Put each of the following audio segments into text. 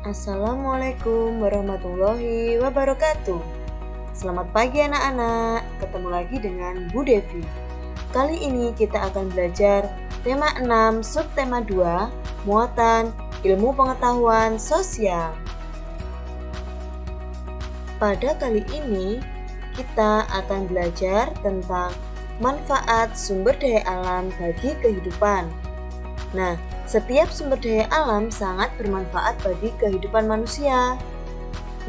Assalamualaikum warahmatullahi wabarakatuh. Selamat pagi anak-anak, ketemu lagi dengan Bu Devi. Kali ini kita akan belajar tema 6 subtema 2, muatan ilmu pengetahuan sosial. Pada kali ini kita akan belajar tentang manfaat sumber daya alam bagi kehidupan. Nah, setiap sumber daya alam sangat bermanfaat bagi kehidupan manusia.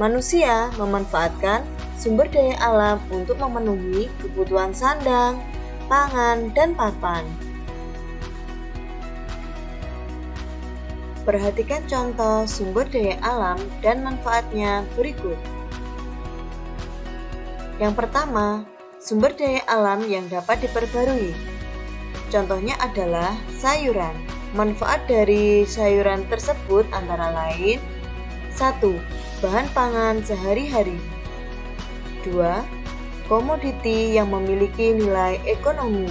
Manusia memanfaatkan sumber daya alam untuk memenuhi kebutuhan sandang, pangan, dan papan. Perhatikan contoh sumber daya alam dan manfaatnya berikut. Yang pertama, sumber daya alam yang dapat diperbarui. Contohnya adalah sayuran. Manfaat dari sayuran tersebut antara lain: 1. Bahan pangan sehari-hari. 2. Komoditi yang memiliki nilai ekonomi.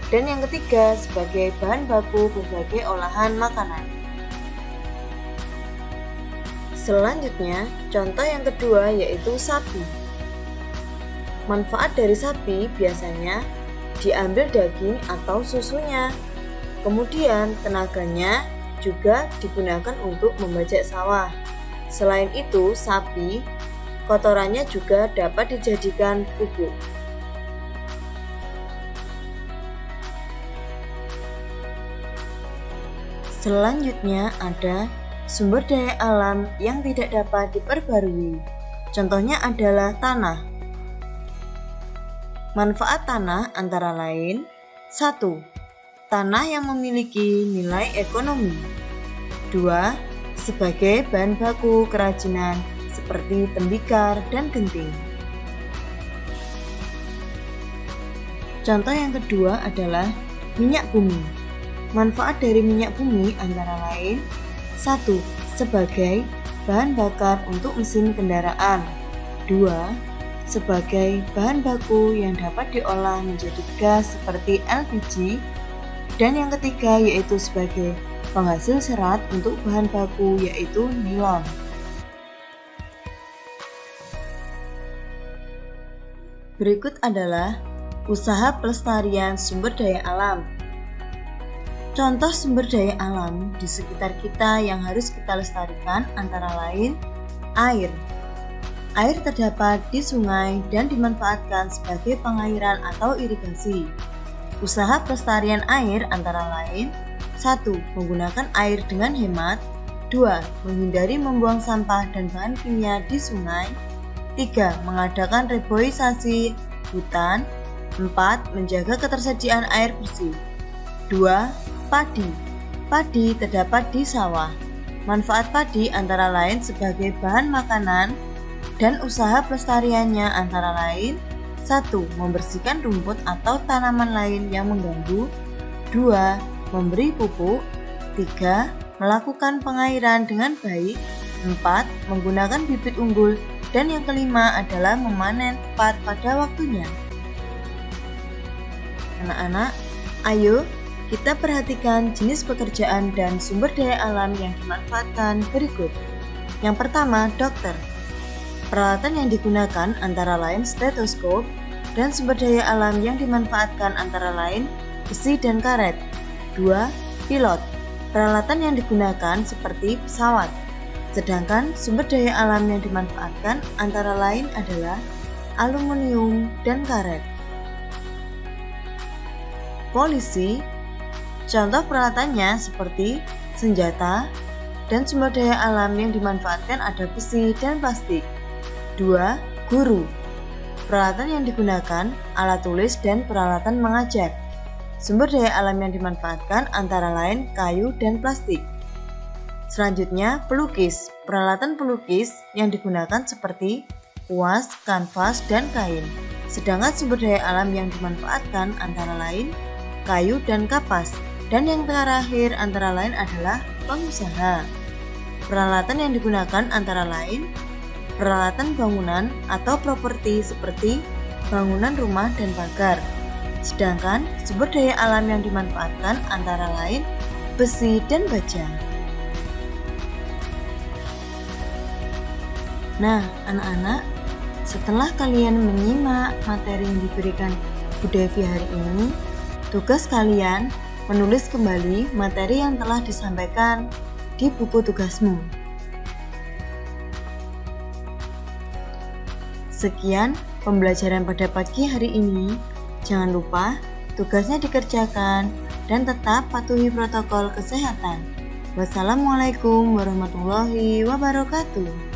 Dan yang ketiga, sebagai bahan baku berbagai olahan makanan. Selanjutnya, contoh yang kedua yaitu sapi. Manfaat dari sapi biasanya diambil daging atau susunya. Kemudian tenaganya juga digunakan untuk membajak sawah. Selain itu, sapi kotorannya juga dapat dijadikan pupuk. Selanjutnya ada sumber daya alam yang tidak dapat diperbarui. Contohnya adalah tanah. Manfaat tanah antara lain: 1. Tanah yang memiliki nilai ekonomi. 2. Sebagai bahan baku kerajinan seperti tembikar dan genting. Contoh yang kedua adalah minyak bumi. Manfaat dari minyak bumi antara lain: 1. Sebagai bahan bakar untuk mesin kendaraan. 2. Sebagai bahan baku yang dapat diolah menjadi gas seperti LPG. Dan yang ketiga yaitu sebagai penghasil serat untuk bahan baku yaitu nilon. Berikut adalah usaha pelestarian sumber daya alam. Contoh sumber daya alam di sekitar kita yang harus kita lestarikan antara lain air. Air terdapat di sungai dan dimanfaatkan sebagai pengairan atau irigasi. Usaha pelestarian air antara lain: 1. Menggunakan air dengan hemat. 2. Menghindari membuang sampah dan bahan kimia di sungai. 3. Mengadakan reboisasi hutan. 4. Menjaga ketersediaan air bersih. 2. Padi. Padi terdapat di sawah. Manfaat padi antara lain sebagai bahan makanan dan usaha pelestariannya antara lain: 1. Membersihkan rumput atau tanaman lain yang mengganggu. 2. Memberi pupuk. 3. Melakukan pengairan dengan baik. 4. Menggunakan bibit unggul. Dan yang kelima adalah memanen tepat pada waktunya. Anak-anak, ayo kita perhatikan jenis pekerjaan dan sumber daya alam yang dimanfaatkan berikut. Yang pertama, dokter. Peralatan yang digunakan antara lain stetoskop, dan sumber daya alam yang dimanfaatkan antara lain besi dan karet. 2. Pilot. Peralatan yang digunakan seperti pesawat. Sedangkan sumber daya alam yang dimanfaatkan antara lain adalah aluminium dan karet. Polisi. Contoh peralatannya seperti senjata, dan sumber daya alam yang dimanfaatkan ada besi dan plastik. 2. Guru. Peralatan yang digunakan alat tulis dan peralatan mengajar. Sumber daya alam yang dimanfaatkan antara lain kayu dan plastik. Selanjutnya, pelukis. Peralatan pelukis yang digunakan seperti kuas, kanvas, dan kain. Sedangkan sumber daya alam yang dimanfaatkan antara lain kayu dan kapas. Dan yang terakhir antara lain adalah pengusaha. Peralatan yang digunakan antara lain peralatan bangunan atau properti seperti bangunan rumah dan pagar. Sedangkan sumber daya alam yang dimanfaatkan antara lain besi dan baja. Nah, anak-anak, setelah kalian menyimak materi yang diberikan Bu Devi hari ini, tugas kalian menulis kembali materi yang telah disampaikan di buku tugasmu. Sekian pembelajaran pada pagi hari ini. Jangan lupa tugasnya dikerjakan dan tetap patuhi protokol kesehatan. Wassalamualaikum warahmatullahi wabarakatuh.